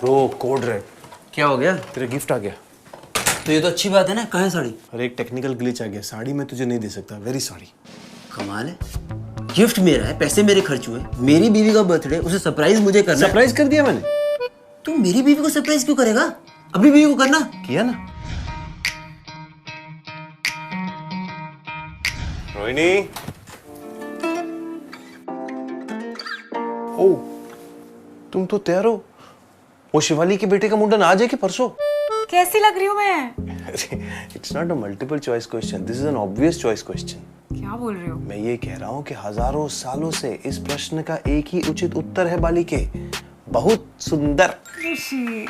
Bro code red. क्या हो गया? तेरा गिफ्ट आ गया। तो ये तो अच्छी बात है ना। कहाँ है साड़ी? अरे एक टेक्निकल ग्लिच आ गया, साड़ी मैं तुझे नहीं दे सकता, वेरी सॉरी। कमाल है, गिफ्ट मेरा है, पैसे मेरे खर्च हुए, मेरी बीवी का बर्थडे, उसे सरप्राइज मुझे करना है। सरप्राइज कर दिया मैंने। तू मेरी बीवी को सरप्राइज क्यों करेगा? अपनी बीवी को करना। किया ना। रोहिणी। ओ तुम तो तैयार हो? वो शिवाली के बेटे का मुंडन आज है कि परसों? कैसी लग रही हूँ मैं? It's not a multiple choice question, this is an obvious choice question. क्या बोल रहे हो? मैं ये कह रहा हूँ कि हजारों सालों से इस प्रश्न का एक ही उचित उत्तर है बालिके, बहुत सुंदर। ऋषि,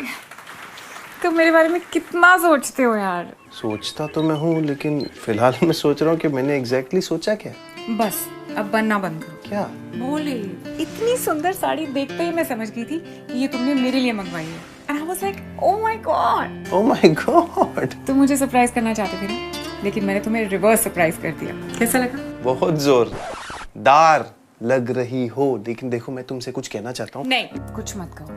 तुम मेरे बारे में कितना सोचते हो यार। सोचता तो मैं हूँ, लेकिन फिलहाल मैं सोच रहा हूँ कि मैंने एग्जैक्टली सोचा क्या। बस अब बनना बंद करो। क्या? बोले इतनी सुंदर साड़ी देखते ही मैं समझ गई थी कि ये तुमने मेरे लिए मंगवाई है। And I was like, oh my God. Oh my God. तुम मुझे सरप्राइज करना चाहते थे ना, लेकिन मैंने तुम्हें रिवर्स सरप्राइज कर दिया। कैसा लगा? बहुत जोरदार लग रही हो, लेकिन देखो मैं तुमसे कुछ कहना चाहता हूँ। नहीं, कुछ मत कहो।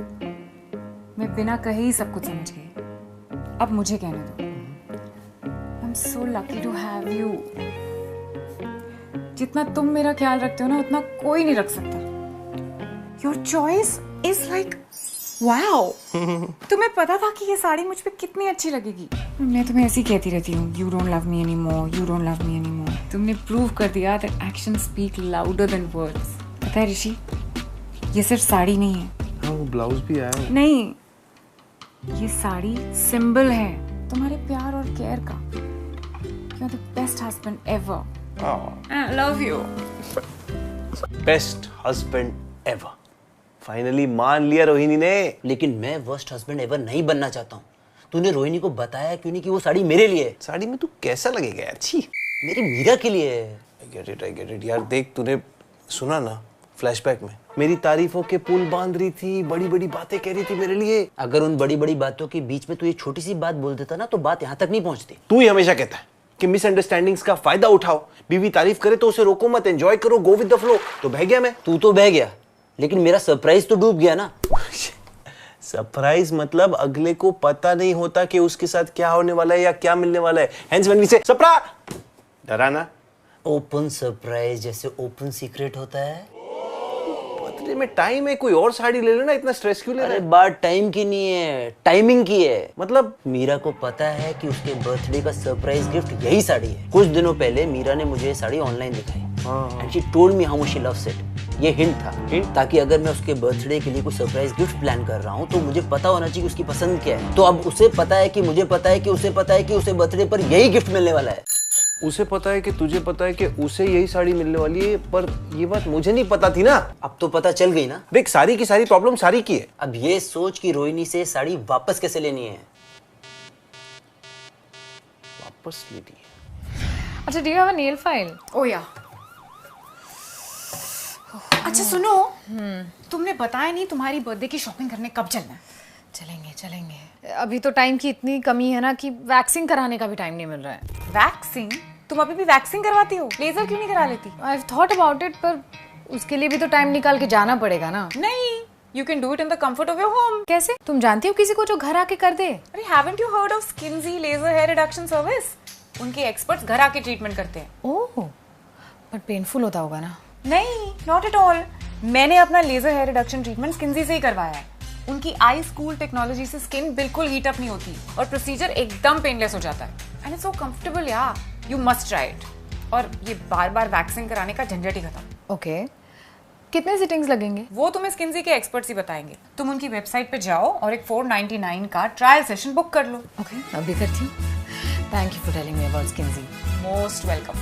मैं बिना कहे ही सब कुछ समझ गई। अब मुझे कहने दो। I'm so lucky to have you. जितना तुम मेरा ख्याल रखते हो ना, उतना कोई नहीं रख सकता। Your choice is like wow. तुम्हें पता था कि ये साड़ी मुझ पे कितनी अच्छी लगेगी। मैं तुम्हें ऐसे ही कहती रहती हूँ, You don't love me anymore, you don't love me anymore. तुमने प्रूव कर दिया that actions speak louder than words. पता है ऋषि, ये सिर्फ साड़ी नहीं है। हाँ, वो ब्लाउज भी आया है। नहीं, ये साड़ी सिंबल है तुम्हारे प्यार और केयर का। You're the best husband ever. I love you. Best husband ever. Finally मान लिया रोहिणी ने। लेकिन मैं वर्स्ट हस्बैंड एवर नहीं बनना चाहता हूँ। तूने रोहिणी को बताया क्यों नहीं कि वो साड़ी मेरे लिए है? साड़ी में तू कैसा लगेगा यार? छी। मेरी मीरा के लिए है। I get it यार। देख, तूने सुना ना फ्लैशबैक में मेरी तारीफों के पुल बांध रही थी, बड़ी बड़ी बातें कह रही थी मेरे लिए। अगर उन बड़ी बड़ी बातों के बीच में तू ये छोटी सी बात बोल देता ना, तो बात यहाँ तक नहीं पहुँचती। तू ही हमेशा कहता है कि मिसअंडरस्टैंडिंग्स का फायदा उठाओ, बीवी तारीफ करे तो उसे रोको मत, एंजॉय करो, गो विद द फ्लो। तो बह गया मैं। तू तो बह गया, लेकिन मेरा सरप्राइज तो डूब गया ना। सरप्राइज मतलब अगले को पता नहीं होता कि उसके साथ क्या होने वाला है या क्या मिलने वाला है। हेंस व्हेन वी से सरप्राइज, डराना। ओपन सरप्राइज जैसे ओपन सीक्रेट होता है। बर्थडे में टाइम है, कोई और साड़ी ले लेना, इतना स्ट्रेस क्यों ले रहा अरे है? बात टाइम की नहीं है, टाइमिंग की है। मतलब मीरा को पता है कि उसके बर्थडे का सरप्राइज गिफ्ट यही साड़ी है। कुछ दिनों पहले मीरा ने मुझे ये साड़ी ऑनलाइन दिखाई and she told me how much she loves it. ये हिंट था, ताकि अगर मैं उसके बर्थडे के लिए कोई सरप्राइज गिफ्ट प्लान कर रहा हूँ तो मुझे पता होना चाहिए कि उसकी पसंद क्या है। तो अब उसे पता है कि मुझे पता है कि उसे पता है कि उसे बर्थडे पर यही गिफ्ट मिलने वाला है। उसे पता है कि तुझे पता है कि उसे यही साड़ी मिलने वाली है, पर ये बात मुझे नहीं पता थी ना। अब तो पता चल गई ना। देख, सारी की सारी प्रॉब्लम सारी की है। अब ये सोच कि रोहिणी से साड़ी वापस कैसे लेनी है। वापस ले दी। अच्छा, do you have a nail file? Oh yeah. अच्छा सुनो, तुमने बताया नहीं तुम्हारी बर्थडे की शॉपिंग करने कब चलना है? चलेंगे। अभी तो टाइम की इतनी कमी है ना कि वैक्सिंग कराने का भी टाइम नहीं मिल रहा है। वैक्सिंग? तुम अभी भी वैक्सिंग करवाती हो? लेजर क्यों नहीं करा लेती? I've thought about it, पर उसके लिए भी तो टाइम निकाल के जाना पड़ेगा ना। नहीं, you can do it in the comfort of your home. कैसे? तुम जानती हो किसी को जो घर आके कर दे? अरे haven't you heard of Skinsy laser hair reduction service? उनके एक्सपर्ट्स घर आके ट्रीटमेंट करते हैं। ओह, पर पेनफुल होता होगा ना? नहीं, नॉट एट ऑल। मैंने अपना लेजर हेयर रिडक्शन ट्रीटमेंट स्किन्जी से ही करवाया है। उनकी आई स्कूल टेक्नोलॉजी से स्किन बिल्कुल हीट अप नहीं होती और प्रोसीजर एकदम पेनलेस हो जाता है। एंड इट्स सो कंफर्टेबल यार, यू मस्ट ट्राई इट। और ये बार बार वैक्सिंग कराने का झंझट ही खत्म। ओके, कितने सिटिंग्स लगेंगे? वो तुम्हें स्किन्जी के एक्सपर्ट्स ही बताएंगे। तुम उनकी वेबसाइट पे जाओ और एक 499 का ट्रायल सेशन बुक कर लो। ओके, अभी करती हूँ। Thank you for telling me about Skinzy. Most welcome.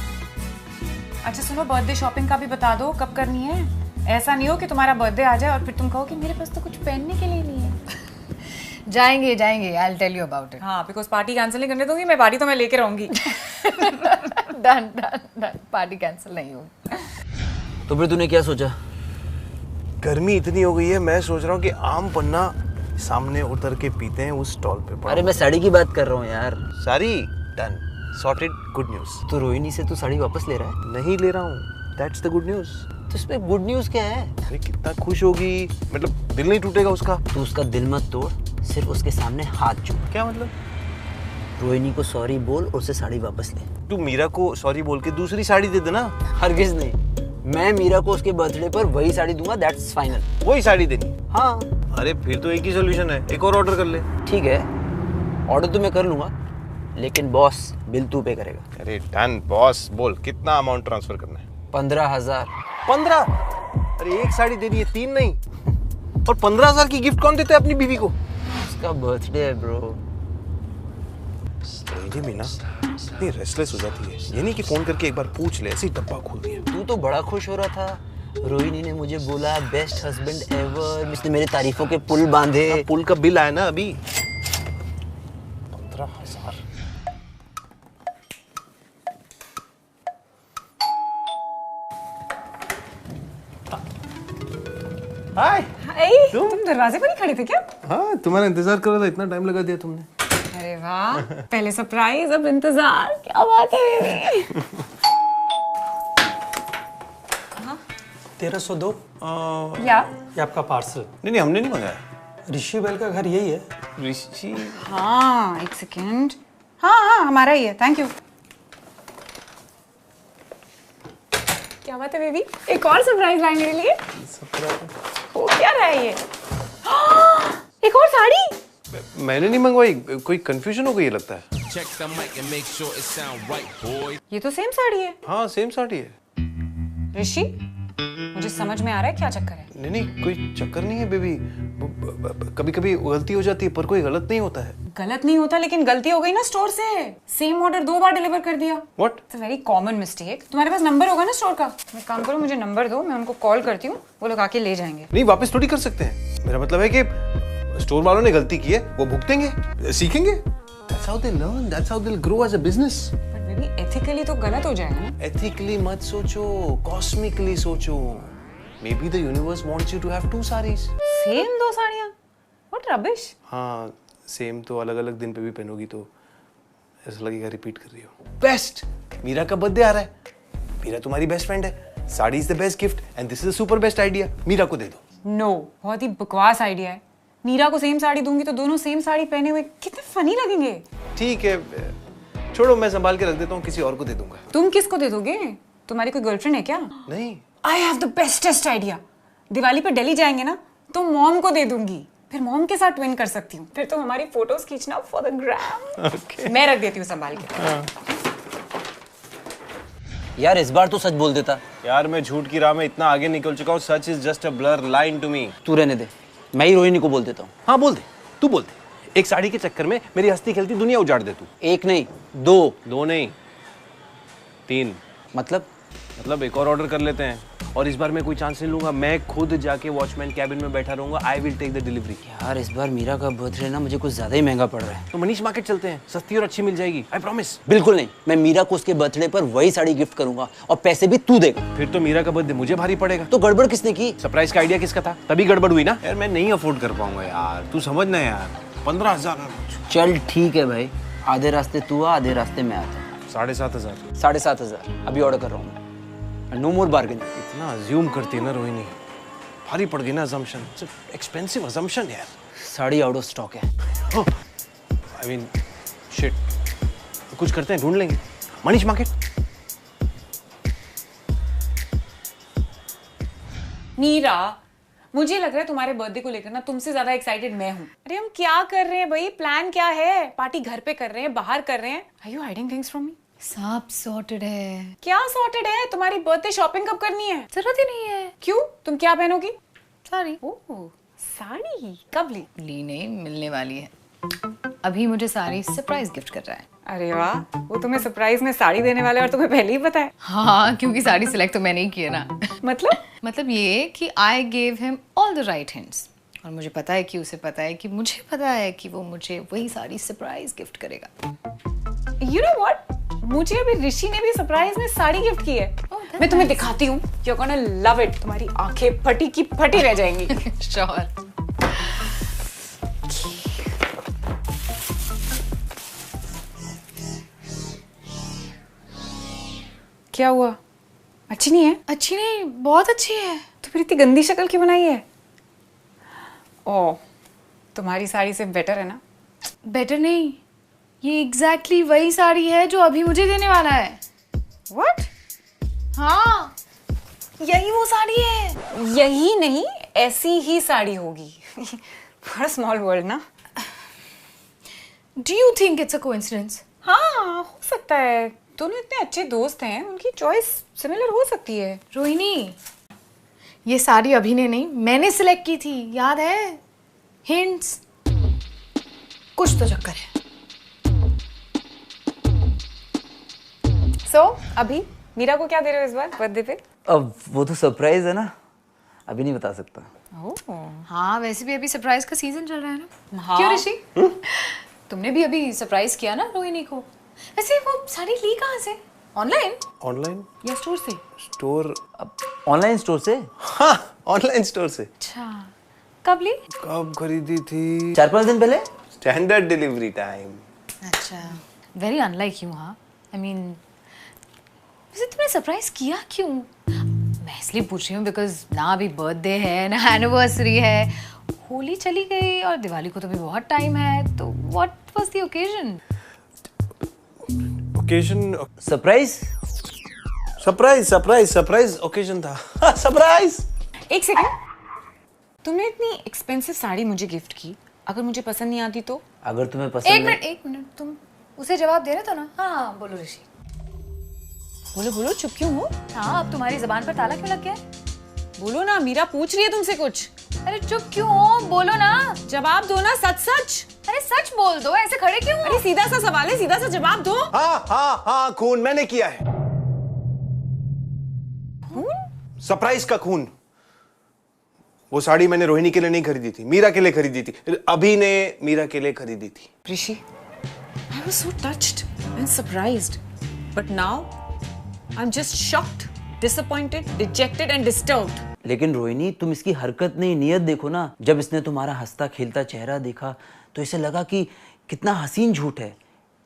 अच्छा सुनो, बर्थडे शॉपिंग का भी बता दो कब करनी है। ऐसा नहीं हो कि तुम्हारा बर्थडे आ जाए और फिर तुम कहो कि मेरे पास तो कुछ पहनने के लिए नहीं है। जाएंगे I will tell you about it. हाँ, बिकॉज पार्टी कैंसिल नहीं करने दूंगी मैं। पार्टी तो मैं लेके रहूंगी। Done done done, party cancel नहीं होगी। तो फिर तूने क्या सोचा? गर्मी इतनी हो गई है, मैं सोच रहा हूँ कि आम पन्ना सामने उतर के पीते हैं उस स्टॉल पे। अरे मैं साड़ी की बात कर रहा हूँ यार। सारी डन, सॉर्टेड, गुड न्यूज। तो रोहिणी से तू साड़ी वापस ले रहा है? नहीं ले रहा हूँ, दैट्स द गुड न्यूज। तो इसमें गुड न्यूज क्या है? अरे कितना खुश होगी, मतलब दिल नहीं टूटेगा उसका। तू उसका दिल मत तोड़, सिर्फ उसके सामने हाथ जोड़। क्या मतलब? रोहिणी को सॉरी बोल और उसे साड़ी वापस ले। तू मीरा को सॉरी बोल के दूसरी साड़ी दे देना। हरगिज नहीं, मैं मीरा को उसके बर्थडे पर वही साड़ी दूंगा, दैट्स फाइनल। वही साड़ी देनी? हाँ। अरे फिर तो एक ही सोल्यूशन है, एक और ऑर्डर कर ले। ठीक है, ऑर्डर तो मैं कर लूंगा, लेकिन बॉस बिल तू पे करेगा। अरे डन बॉस, बोल कितना अमाउंट ट्रांसफर करना है? 15,000। 15? अरे एक साड़ी देनी है, 3 नहीं। और 15,000 की गिफ्ट कौन देता है अपनी बीवी को? उसका बर्थडे है ब्रो। ये मीना इतनी रेस्टलेस हो जाती है, ये नहीं कि फोन करके एक बार पूछ ले, ऐसे ही डब्बा खोल दिया। तू तो बड़ा खुश हो रहा था, रोहिणी ने मुझे बोला बेस्ट हस्बैंड एवर, इसने मेरे तारीफों के पुल बांधे। पुल का बिल आया ना अभी 15,000। हाय। हाय, तुम दरवाजे पर ही खड़े थे क्या? हाँ, तुम्हारा इंतजार कर रहा था, इतना टाइम लगा दिया तुमने। अरे वाह, पहले सरप्राइज अब इंतजार, क्या बात है बेबी। 1302 या ये आपका पार्सल। नहीं हमने नहीं मंगाया। ऋषि बैल का घर यही है। ऋषि? हाँ एक सेकेंड, हाँ हमारा ही है, थैंक यू। क्या बात है बेबी, एक और सरप्राइज लाए मेरे लिए। हो क्या रहा है ये? एक और साड़ी। मैंने नहीं मंगवाई, कोई कंफ्यूजन हो गई लगता है। ये तो सेम साड़ी है। हाँ सेम साड़ी है। ऋषि, मुझे समझ में आ रहा है क्या चक्कर है। नहीं कोई चक्कर नहीं है बेबी, कभी कभी गलती हो जाती है पर कोई गलत नहीं होता है। गलत नहीं होता, लेकिन गलती हो गई ना स्टोर से। सेम ऑर्डर 2 बार डिलीवर कर दिया। What? It's a very common mistake. तुम्हारे पास नंबर होगा ना स्टोर का? मैं काम करो, मुझे नंबर दो, मैं उनको कॉल करती हूँ, वो लोग आके ले जाएंगे। नहीं वापस थोड़ी कर सकते हैं, मेरा मतलब है कि स्टोर वालों ने गलती की है, वो भुगतेंगे, सीखेंगे। That's how they learn, that's how they'll grow as a business. But baby ethically तो गलत हो जाएगा ना। Ethically मत सोचो, cosmically सोचो। Maybe the universe wants you to have 2 sarees. Same 2 साड़ियाँ? What rubbish? हाँ सेम तो अलग अलग दिन पे भी पहनोगी तो ऐसा लगेगा रिपीट कर रही हो। बेस्ट, मीरा का बर्थडे आ रहा है, मीरा तुम्हारी बेस्ट फ्रेंड है, sari is the best gift and this is the super best idea, Meera को दे दो। नो, बहुत ही बकवास आइडिया है। मीरा को सेम साड़ी दूंगी तो दोनों सेम साड़ी पहने हुए कितने फनी लगेंगे। ठीक है छोड़ो, मैं संभाल के रख देता हूँ, किसी और को दे दूंगा। तुम किसको दे दोगे? तुम्हारी कोई गर्लफ्रेंड है क्या? नहीं। I have the bestest idea. Diwali पे दिल्ली जाएंगे ना तो मॉम को दे दूंगी, फिर मॉम के साथ ट्विन कर सकती हूँ, फिर तो हमारी फोटोज खींचना फॉर द ग्राम। मैं रख देती हूँ संभाल के। यार इस बार तो सच बोल देता। यार मैं झूठ की राह में इतना आगे निकल चुका हूँ, such is just a blur line to me. तू रहने दे, मैं ही रोहिणी को बोल देता हूँ। हाँ बोल दे, तू बोल दे। एक साड़ी के चक्कर में मेरी हंसती खेलती दुनिया उजाड़ दे तू। एक नहीं, 2 नहीं 3। मतलब एक और ऑर्डर कर लेते हैं, और इस बार मैं कोई चांस नहीं लूंगा, मैं खुद जाके वॉचमैन कैबिन में बैठा रहूंगा। I will take the delivery. यार इस बार मीरा का बर्थडे ना मुझे कुछ ज्यादा ही महंगा पड़ रहा है। तो मनीष मार्केट चलते हैं, सस्ती और अच्छी मिल जाएगी, आई प्रॉमिस। बिल्कुल नहीं, मैं मीरा को उसके बर्थडे पर वही साड़ी गिफ्ट करूंगा और पैसे भी तू देगा। फिर तो मीरा का बर्थडे मुझे भारी पड़ेगा। तो गड़बड़ किसने की? सरप्राइज का आइडिया किसका था? तभी गड़बड़ हुई ना। यार मैं नहीं अफोर्ड कर पाऊंगा यार, तू समझना यार। 15,000। चल ठीक है भाई, आधे रास्ते तू आ, आधे रास्ते मैं आता हूँ। 7,500। 7,500 अभी ऑर्डर कर रहा हूँ। नो मोर बार्गेनिंग। इतना अज्यूम करती है ना रोहिणी, भारी पड़ गई ना assumption। एक्सपेंसिव assumption यार। साड़ी आउट ऑफ स्टॉक है। आई मीन शिट, कुछ करते हैं, ढूंढ लेंगे। मनीष मार्केट। मीरा, मुझे लग रहा है तुम्हारे बर्थडे को लेकर ना तुमसे ज्यादा एक्साइटेड मैं हूँ। अरे हम क्या कर रहे हैं भाई, प्लान क्या है? पार्टी घर पे कर रहे हैं, बाहर कर रहे हैं? Are you hiding things from me? सब सॉर्टेड है। क्या सॉर्टेड है? तुम्हारी बर्थडे शॉपिंग कब करनी है? जरूरत ही नहीं है। क्यों, तुम क्या पहनोगी? साड़ी। ओह साड़ी, कब ली? ली नहीं, मिलने वाली है। अभी मुझे साड़ी सरप्राइज गिफ्ट कर रहा है। अरे वाह, वो तुम्हें सरप्राइज में साड़ी देने वाला है और तुम्हें पहले ही पता है। हाँ, क्योंकि साड़ी सिलेक्ट तो मैंने ही की है ना। मतलब ये कि I gave him all the right hints, और मुझे पता है कि उसे पता है कि मुझे पता है कि वो मुझे वही साड़ी सरप्राइज गिफ्ट करेगा। यू नो व्हाट, मुझे अभी ऋषि ने भी सरप्राइज में साड़ी गिफ्ट की है। मैं तुम्हें दिखाती हूँ, you're gonna love it। तुम्हारी आंखें फटी की फटी रह जाएंगी। श्योर। क्या हुआ? अच्छी नहीं है? अच्छी नहीं, बहुत अच्छी है। तो फिर इतनी गंदी शक्ल क्यों बनाई है? ओ, तुम्हारी साड़ी से बेटर है ना? बेटर नहीं, ये एग्जैक्टली वही साड़ी है जो अभी मुझे देने वाला है। What? हाँ, यही वो साड़ी है। यही नहीं, ऐसी ही साड़ी होगी। बड़ा स्मॉल वर्ल्ड ना। Do you think it's a coincidence? हाँ, हो सकता है। दोनों इतने अच्छे दोस्त हैं, उनकी चॉइस सिमिलर हो सकती है। रोहिणी, ये साड़ी अभी ने नहीं, मैंने सिलेक्ट की थी, याद है? हिंट्स, कुछ तो चक्कर है। So, अभी मीरा को क्या दे रहे हो इस बार बर्थडे पे? अब वो तो सरप्राइज है ना, अभी नहीं बता सकता। हाँ, वैसे भी अभी सरप्राइज का सीजन चल रहा है ना। हाँ। क्यों ऋषि? तुमने भी अभी सरप्राइज किया ना रोहिणी को। वैसे वो साड़ी ली कहाँ से? ऑनलाइन ऑनलाइन या स्टोर से? स्टोर? ऑनलाइन स्टोर से? हाँ, ऑनलाइन स्टोर से। अच्छा, कब ली? कब खरीदी थी? 4-5 दिन पहले। Standard delivery time. अच्छा, वेरी अनलाइक यू। हाँ, आई मीन, वैसे तुमने सरप्राइज किया क्यों? मैं इसलिए पूछ रही हूँ बिकॉज ना अभी बर्थडे है ना एनिवर्सरी है, होली चली गई और दिवाली को तो भी बहुत टाइम है, तो what was the occasion? Occasion? Surprise? Surprise occasion था। सरप्राइज। एक सेकंड, तुमने इतनी एक्सपेंसिव साड़ी मुझे गिफ्ट की, अगर मुझे पसंद नहीं आती तो? अगर तुम्हें पसंद एक मिनट, तुम उसे जवाब दे रहे थे ना? हाँ, बोलो ऋषि। बोलो, चुप क्यों हो? हाँ, अब तुम्हारी जबान पर ताला क्यों लग गया है? बोलो ना, मीरा पूछ रही है तुमसे कुछ। अरे चुप क्यों हो? बोलो ना। जवाब दो ना, सच। अरे सच बोल दो, ऐसे खड़े क्यों हो? अरे सीधा सा सवाल है, सीधा सा जवाब दो। हाँ, खून मैंने किया है। सरप्राइज का खून। वो साड़ी मैंने रोहिणी के लिए नहीं खरीदी थी, मीरा के लिए खरीदी थी। अभी ने मीरा के लिए खरीदी थी। ऋषि, I was so touched and surprised, but now I'm just shocked, disappointed, dejected and disturbed. लेकिन रोहिणी, तुम इसकी हरकत नहीं, नियत देखो ना। जब इसने तुम्हारा हंसता खेलता चेहरा देखा तो इसे लगा कि कितना हसीन झूठ है।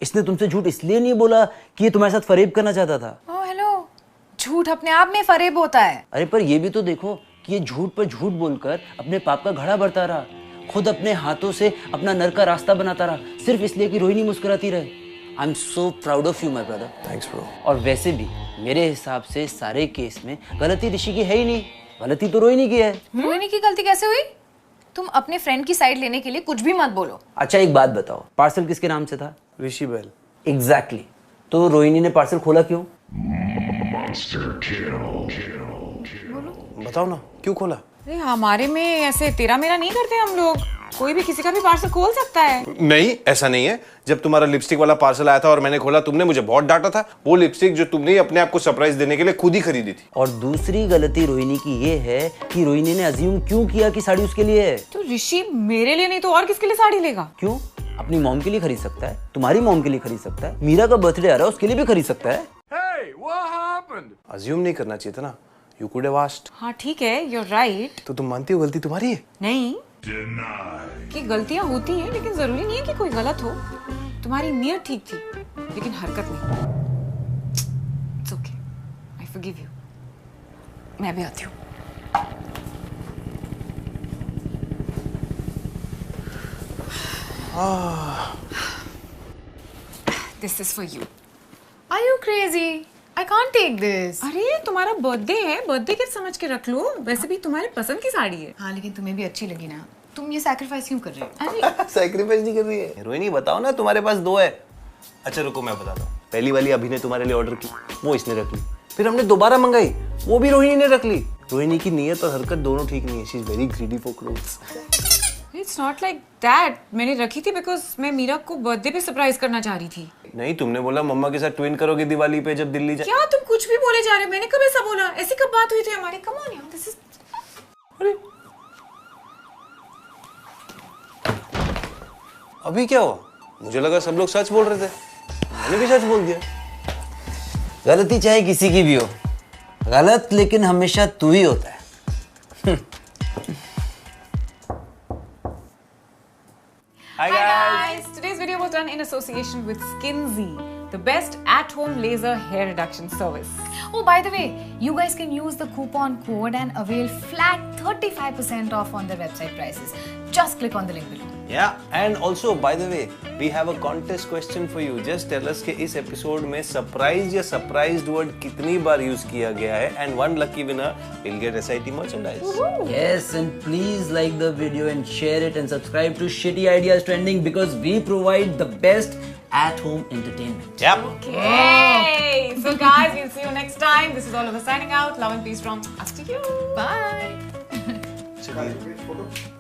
इसने तुमसे झूठ इसलिए नहीं बोला कि ये तुम्हारे साथ फरेब करना चाहता था। ओह हेलो, झूठ अपने आप में फरेब होता है। अरे पर ये भी तो देखो कि ये झूठ पर झूठ बोलकर अपने पाप का घड़ा भरता रहा, खुद अपने हाथों से अपना नरक का रास्ता बनाता रहा, सिर्फ इसलिए कि रोहिणी मुस्कुराती रहे। I am so proud of you my brother. Thanks bro. और वैसे भी मेरे हिसाब से सारे केस में गलती ऋषि की है ही नहीं, गलती तो रोहिणी की है। रोहिणी की गलती कैसे हुई? तुम अपने फ्रेंड की साइड लेने के लिए कुछ भी मत बोलो। अच्छा एक बात बताओ, पार्सल किसके नाम से था? ऋषि बेल। एग्जैक्टली। तो रोहिणी ने पार्सल खोला क्यों? बताओ ना, क्यों खोला? अरे हमारे में ऐसे तेरा मेरा नहीं करते हम लोग, कोई भी किसी का भी पार्सल खोल सकता है। नहीं, ऐसा नहीं है। जब तुम्हारा लिपस्टिक वाला पार्सल आया था और मैंने खोला, तुमने मुझे बहुत डांटा था। वो लिपस्टिक जो तुमने अपने आप को सरप्राइज देने के लिए खुद ही खरीदी थी। और दूसरी गलती रोहिणी की ये है कि रोहिणी ने अज्यूम क्यों किया कि साड़ी उसके लिए है। तो ऋषि मेरे लिए नहीं तो और किसके लिए साड़ी लेगा? क्यों? अपनी मॉम के लिए खरीद सकता है, तुम्हारी मॉम के लिए खरीद सकता है, मीरा का बर्थडे आ रहा है उसके लिए भी खरीद सकता है। अज्यूम नहीं करना चाहिए था ना। You could have asked. हाँ ठीक है, you're right। तो तुम मानती हो गलती तुम्हारी है? नहीं कि गलतियां होती हैं, लेकिन जरूरी नहीं है कि कोई गलत हो। तुम्हारी नीयत ठीक थी, लेकिन हरकत नहीं। It's okay, I forgive you। मैं भी आती हूँ। This is for you। Are you crazy? I can't take this। अरे तुम्हारा बर्थडे है, बर्थडे गिफ्ट समझ के रख लो। वैसे भी तुम्हारे पसंद की साड़ी है। हाँ, लेकिन तुम्हें भी अच्छी लगी ना। तुम ये सैक्रिफाइस क्यों कर रहे हो? अरे सैक्रिफाइस नहीं कर रही है। रोहिणी बताओ ना, तुम्हारे पास दो है। अच्छा रुको, मैं बताता हूँ। पहली वाली अभी ने तुम्हारे लिए ऑर्डर की, वो इसने रख ली। फिर हमने दोबारा मंगाई, वो भी रोहिणी ने रख ली। रोहिणी की नीयत और हरकत दोनों ठीक नहीं है। She is very greedy for clothes. It's not like that. मैंने रखी थी बिकॉज मैं मीरा को बर्थडे पे सरप्राइज करना चाह रही थी। नहीं, तुमने बोला मम्मा के साथ ट्विन करोगे दिवाली पे जब दिल्ली जाए। क्या तुम कुछ भी बोले जा रहे हो? मैंने कब ऐसा बोला? ऐसी कब बात हुई थी हमारी? कम ऑन यार, दिस इज। अरे अभी क्या हुआ? मुझे लगा सब लोग सच बोल रहे थे, मैंने भी सच बोल दिया। गलती चाहे किसी की भी हो, गलत लेकिन हमेशा तू ही होता है। Hi guys! Today's video was done in association with Skinsy. the best at-home laser hair reduction service. Oh, by the way, you guys can use the coupon code and avail flat 35% off on their website prices. Just click on the link below. Yeah, and also by the way, we have a contest question for you. Just tell us कि इस episode में surprise या surprised word कितनी बार use किया गया है, and one lucky winner will get SIT merchandise. Yes, and please like the video and share it and subscribe to Shitty Ideas Trending because we provide the best at-home entertainment. Yep. Okay, so guys, we'll see you next time. This is Oliver signing out. Love and peace from us to you. Bye. चलिए.